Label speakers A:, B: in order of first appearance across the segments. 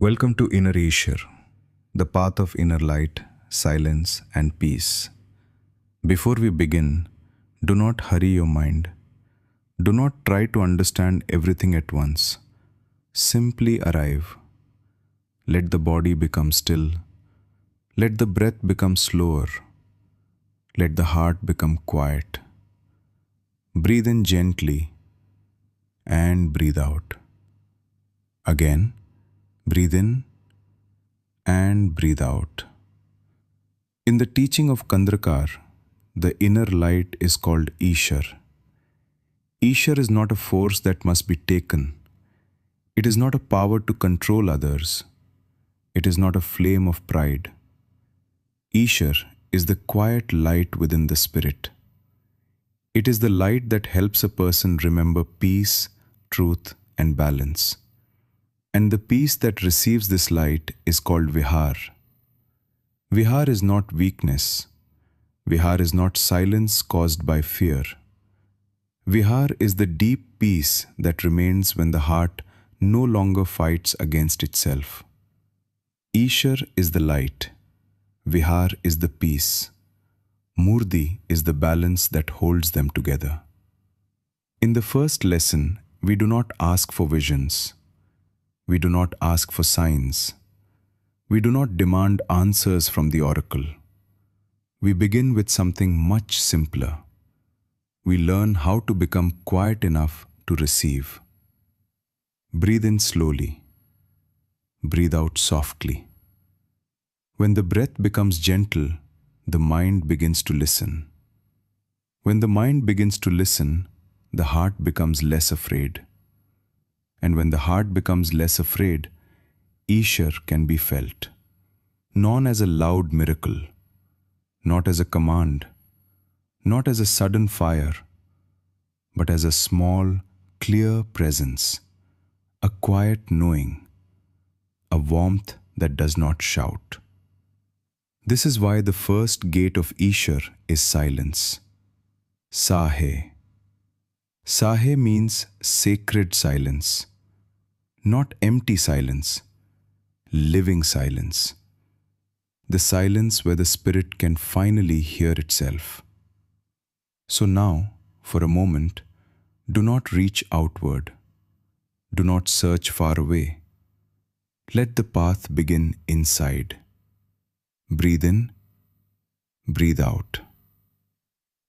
A: Welcome to Inner Ishar, the path of inner light, silence, and peace. Before we begin, do not hurry your mind. Do not try to understand everything at once. Simply arrive. Let the body become still. Let the breath become slower. Let the heart become quiet. Breathe in gently and breathe out. Again, breathe in and breathe out. In the teaching of Kandrakar, the inner light is called Ishar. Ishar is not a force that must be taken. It is not a power to control others. It is not a flame of pride. Ishar is the quiet light within the spirit. It is the light that helps a person remember peace, truth, and balance. And the peace that receives this light is called Vihar. Vihar is not weakness. Vihar is not silence caused by fear. Vihar is the deep peace that remains when the heart no longer fights against itself. Ishar is the light. Vihar is the peace. Murdi is the balance that holds them together. In the first lesson, we do not ask for visions. We do not ask for signs. We do not demand answers from the oracle. We begin with something much simpler. We learn how to become quiet enough to receive. Breathe in slowly. Breathe out softly. When the breath becomes gentle, the mind begins to listen. When the mind begins to listen, the heart becomes less afraid. And when the heart becomes less afraid, Ishar can be felt. Not as a loud miracle, not as a command, not as a sudden fire, but as a small, clear presence, a quiet knowing, a warmth that does not shout. This is why the first gate of Ishar is silence. Sahe. Sahe means sacred silence. Not empty silence, living silence. The silence where the spirit can finally hear itself. So now, for a moment, do not reach outward. Do not search far away. Let the path begin inside. Breathe in, breathe out.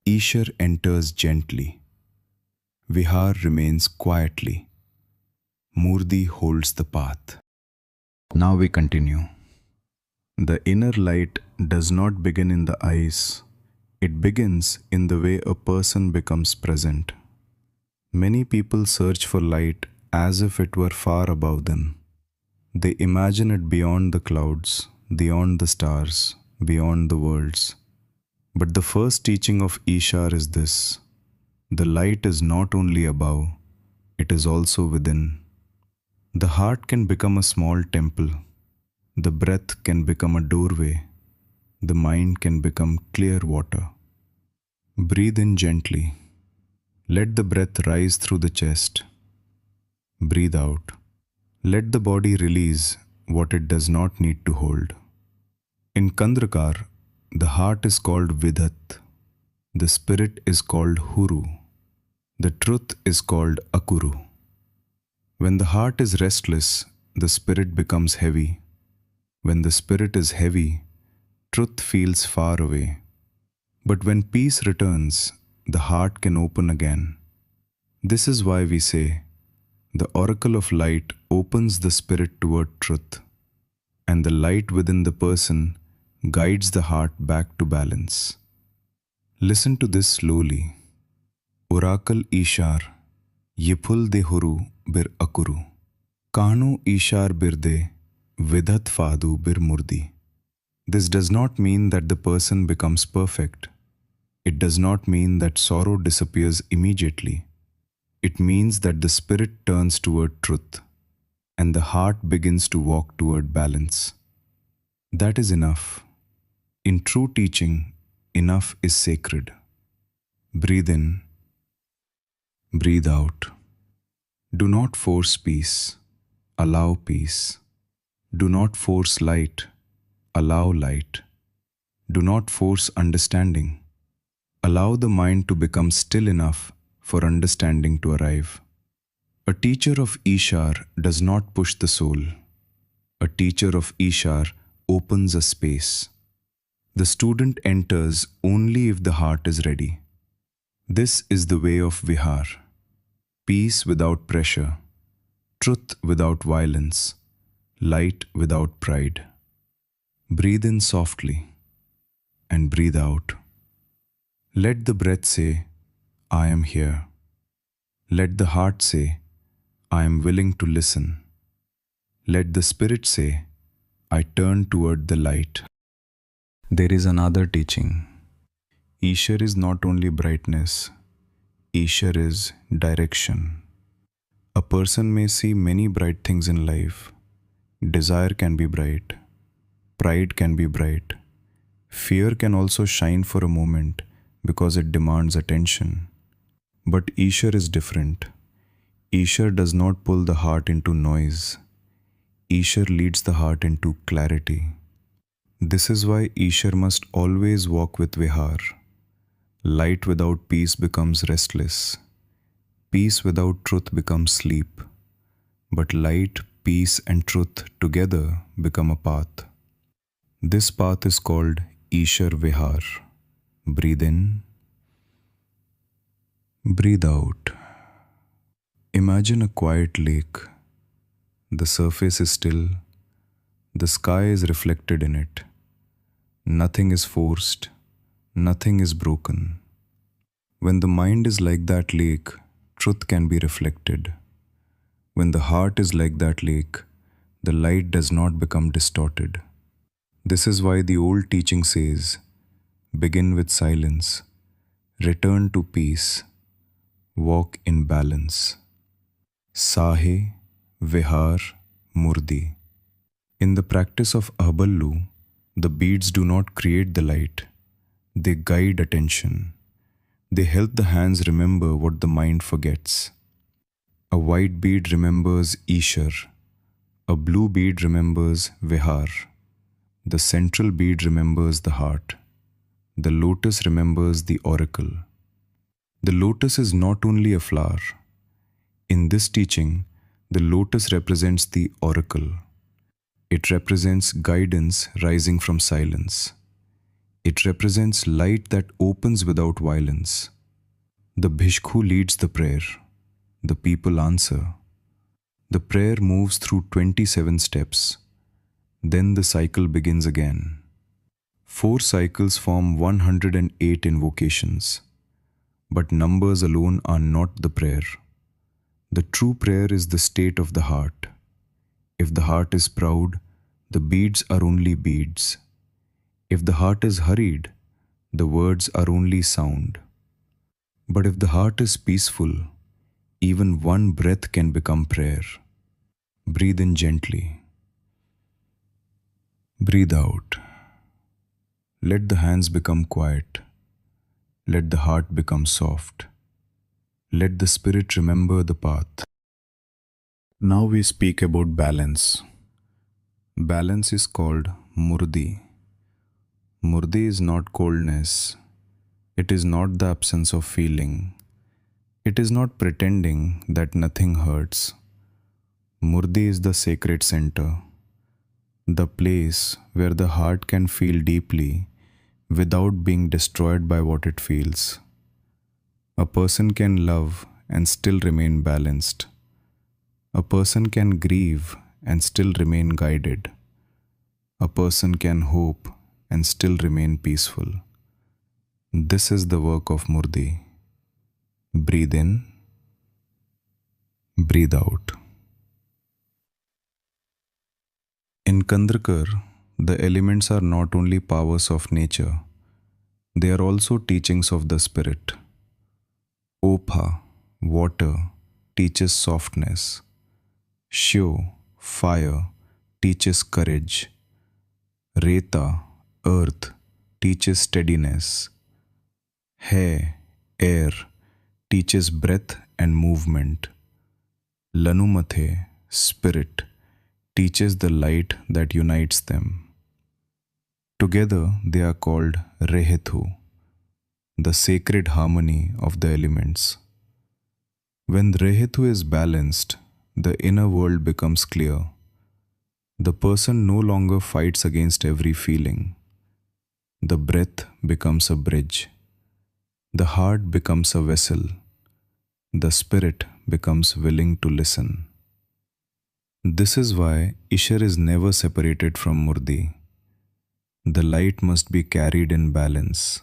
A: Ishar enters gently. Vihar remains quietly. Murdi holds the path. Now we continue. The inner light does not begin in the eyes. It begins in the way a person becomes present. Many people search for light as if it were far above them. They imagine it beyond the clouds, beyond the stars, beyond the worlds. But the first teaching of Ishar is this: the light is not only above, it is also within. The heart can become a small temple. The breath can become a doorway. The mind can become clear water. Breathe in gently. Let the breath rise through the chest. Breathe out. Let the body release what it does not need to hold. In Kandrakar, the heart is called Vidhat. The spirit is called Huru. The truth is called Akuru. When the heart is restless, the spirit becomes heavy. When the spirit is heavy, truth feels far away. But when peace returns, the heart can open again. This is why we say, the oracle of light opens the spirit toward truth, and the light within the person guides the heart back to balance. Listen to this slowly. Oracle Ishar, Yipul de Huru bir Akuru. Kanu Ishar birde, Vidhat Fadu bir Murdi. This does not mean that the person becomes perfect. It does not mean that sorrow disappears immediately. It means that the spirit turns toward truth, and the heart begins to walk toward balance. That is enough. In true teaching, enough is sacred. Breathe in. Breathe out. Do not force peace. Allow peace. Do not force light, allow light. Do not force understanding. Allow the mind to become still enough for understanding to arrive. A teacher of Ishar does not push the soul. A teacher of Ishar opens a space. The student enters only if the heart is ready. This is the way of Vihar. Peace without pressure, truth without violence, light without pride. Breathe in softly and breathe out. Let the breath say, I am here. Let the heart say, I am willing to listen. Let the spirit say, I turn toward the light. There is another teaching. Ishar is not only brightness, Ishar is direction. A person may see many bright things in life. Desire can be bright, pride can be bright, fear can also shine for a moment because it demands attention. But Ishar is different. Ishar does not pull the heart into noise. Ishar leads the heart into clarity. This is why Ishar must always walk with Vihar. Light without peace becomes restless. Peace without truth becomes sleep. But light, peace, and truth together become a path. This path is called Ishar Vihar. Breathe in, breathe out. Imagine a quiet lake. The surface is still, the sky is reflected in it. Nothing is forced, nothing is broken. When the mind is like that lake, truth can be reflected. When the heart is like that lake, the light does not become distorted. This is why the old teaching says, begin with silence, return to peace, walk in balance. Sahe, Vihar, Murdi. In the practice of Ahallu, the beads do not create the light, they guide attention. They help the hands remember what the mind forgets. A white bead remembers Ishar, a blue bead remembers Vihar, the central bead remembers the heart, the lotus remembers the oracle. The lotus is not only a flower. In this teaching, the lotus represents the oracle. It represents guidance rising from silence. It represents light that opens without violence. The bhikkhu leads the prayer. The people answer. The prayer moves through 27 steps. Then the cycle begins again. 4 cycles form 108 invocations. But numbers alone are not the prayer. The true prayer is the state of the heart. If the heart is proud, the beads are only beads. If the heart is hurried, the words are only sound. But if the heart is peaceful, even one breath can become prayer. Breathe in gently. Breathe out. Let the hands become quiet. Let the heart become soft. Let the spirit remember the path. Now we speak about balance. Balance is called Murdi. Murdi is not coldness. It is not the absence of feeling. It is not pretending that nothing hurts. Murdi is the sacred center, the place where the heart can feel deeply without being destroyed by what it feels. A person can love and still remain balanced. A person can grieve and still remain guided. A person can hope and still remain peaceful. This is the work of Murdi. Breathe in, breathe out. In Kandrakar, the elements are not only powers of nature, they are also teachings of the spirit. Opha, water, teaches softness. Shyo, fire, teaches courage. Reta, earth, teaches steadiness. Hai, air, teaches breath and movement. Lanumathe, spirit, teaches the light that unites them. Together they are called Rehethu, the sacred harmony of the elements. When Rehethu is balanced, the inner world becomes clear. The person no longer fights against every feeling. The breath becomes a bridge. The heart becomes a vessel. The spirit becomes willing to listen. This is why Ishar is never separated from Murdi. The light must be carried in balance.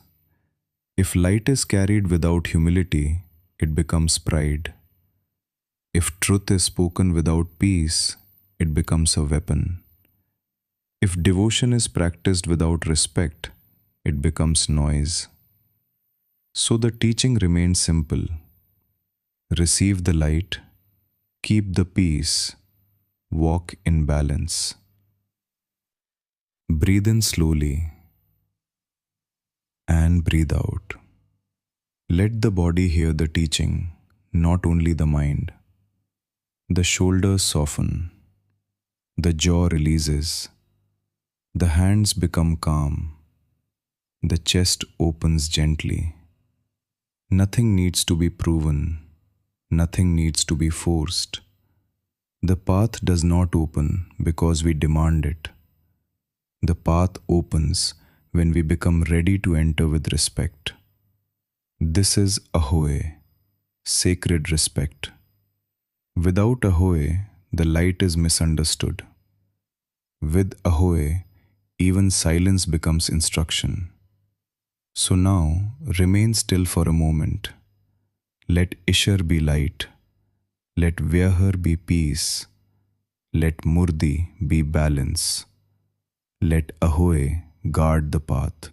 A: If light is carried without humility, it becomes pride. If truth is spoken without peace, it becomes a weapon. If devotion is practiced without respect, it becomes noise. So the teaching remains simple. Receive the light, keep the peace, walk in balance. Breathe in slowly and breathe out. Let the body hear the teaching, not only the mind. The shoulders soften, the jaw releases, the hands become calm, the chest opens gently. Nothing needs to be proven, nothing needs to be forced. The path does not open because we demand it. The path opens when we become ready to enter with respect. This is Ahoy, sacred respect. Without Ahoy, the light is misunderstood. With Ahoy, even silence becomes instruction. So now, remain still for a moment. Let Ishar be light. Let Vyahar be peace. Let Murdi be balance. Let Ahoy guard the path.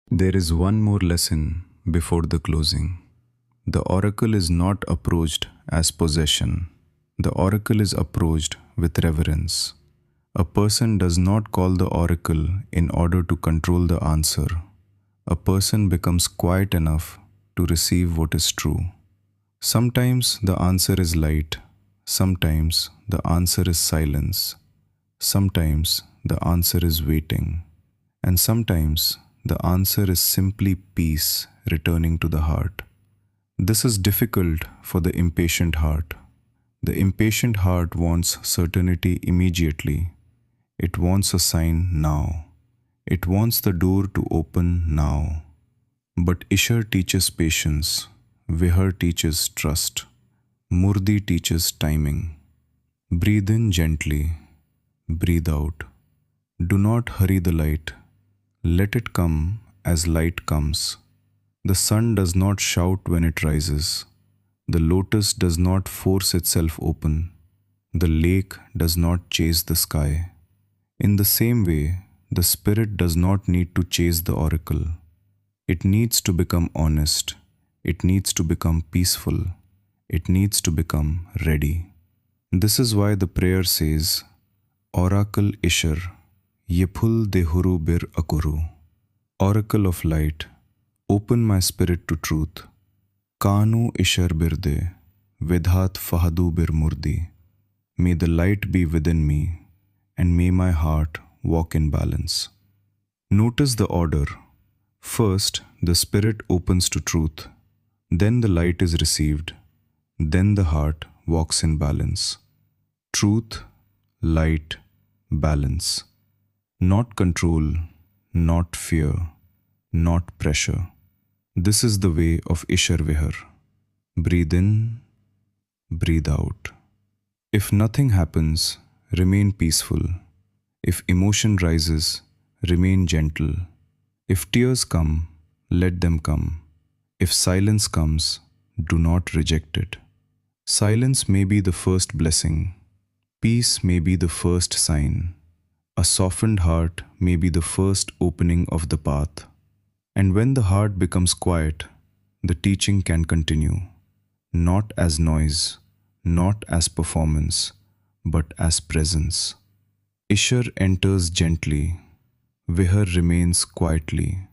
A: There is one more lesson before the closing. The oracle is not approached as possession. The oracle is approached with reverence. A person does not call the oracle in order to control the answer. A person becomes quiet enough to receive what is true. Sometimes the answer is light. Sometimes the answer is silence. Sometimes the answer is waiting. And sometimes the answer is simply peace returning to the heart. This is difficult for the impatient heart. The impatient heart wants certainty immediately. It wants a sign now. It wants the door to open now. But Ishar teaches patience. Vihar teaches trust. Murdi teaches timing. Breathe in gently. Breathe out. Do not hurry the light. Let it come as light comes. The sun does not shout when it rises. The lotus does not force itself open. The lake does not chase the sky. In the same way, the spirit does not need to chase the oracle. It needs to become honest. It needs to become peaceful. It needs to become ready. This is why the prayer says, Oracle Ishar, Yephul Dehuru Bir Akuru. Oracle of light, open my spirit to truth. Kanu Ishar Birde, Vidhat Fahadu Bir Murdi. May the light be within me, and may my heart walk in balance. Notice the order. First, the spirit opens to truth. Then the light is received. Then the heart walks in balance. Truth, light, balance. Not control, not fear, not pressure. This is the way of Ishar Vihar. Breathe in, breathe out. If nothing happens, remain peaceful. If emotion rises, remain gentle. If tears come, let them come. If silence comes, do not reject it. Silence may be the first blessing. Peace may be the first sign. A softened heart may be the first opening of the path. And when the heart becomes quiet, the teaching can continue, not as noise, not as performance, but as presence. Ishar enters gently, Vihar remains quietly,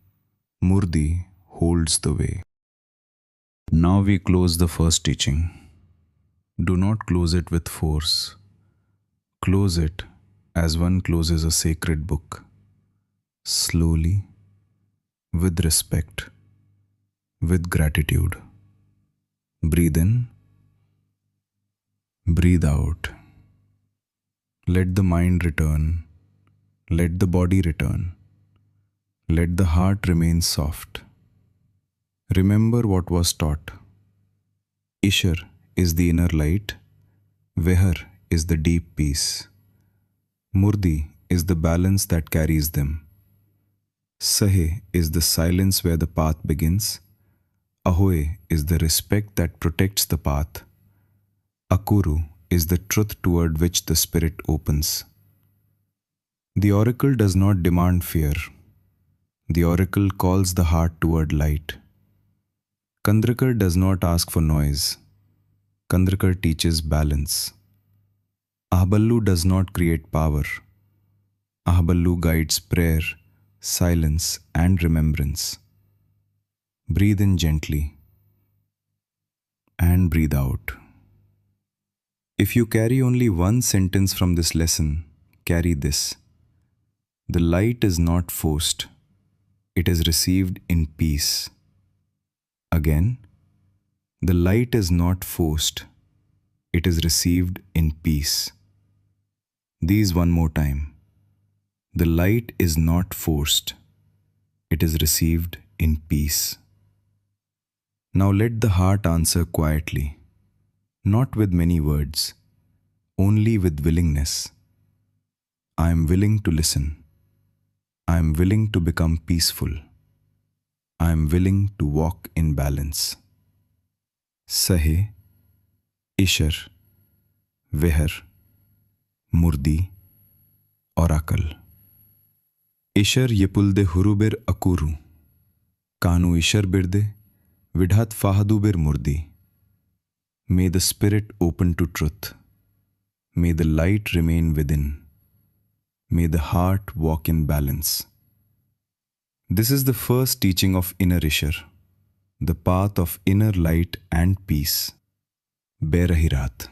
A: Murdi holds the way. Now we close the first teaching. Do not close it with force. Close it as one closes a sacred book, slowly, with respect, with gratitude. Breathe in, breathe out. Let the mind return, let the body return, let the heart remain soft. Remember what was taught. Ishar is the inner light, Vihar is the deep peace, Murdi is the balance that carries them, Sahe is the silence where the path begins, Ahoy is the respect that protects the path, Akuru is the truth toward which the spirit opens. The oracle does not demand fear. The oracle calls the heart toward light. Kandrakar does not ask for noise. Kandrakar teaches balance. Ahballu does not create power. Ahballu guides prayer, silence, and remembrance. Breathe in gently and breathe out. If you carry only one sentence from this lesson, carry this. The light is not forced, it is received in peace. Again, the light is not forced, it is received in peace. These one more time. The light is not forced, it is received in peace. Now let the heart answer quietly, not with many words, only with willingness. I am willing to listen. I am willing to become peaceful. I am willing to walk in balance. Sahe, Ishar, Vihar, Murdi, Oracle. Ishar yepulde hurubir akuru. Kanu Ishar birde, vidhat fahadubir murdi. May the spirit open to truth. May the light remain within. May the heart walk in balance. This is the first teaching of Inner Ishar, the path of inner light and peace. Berahirat.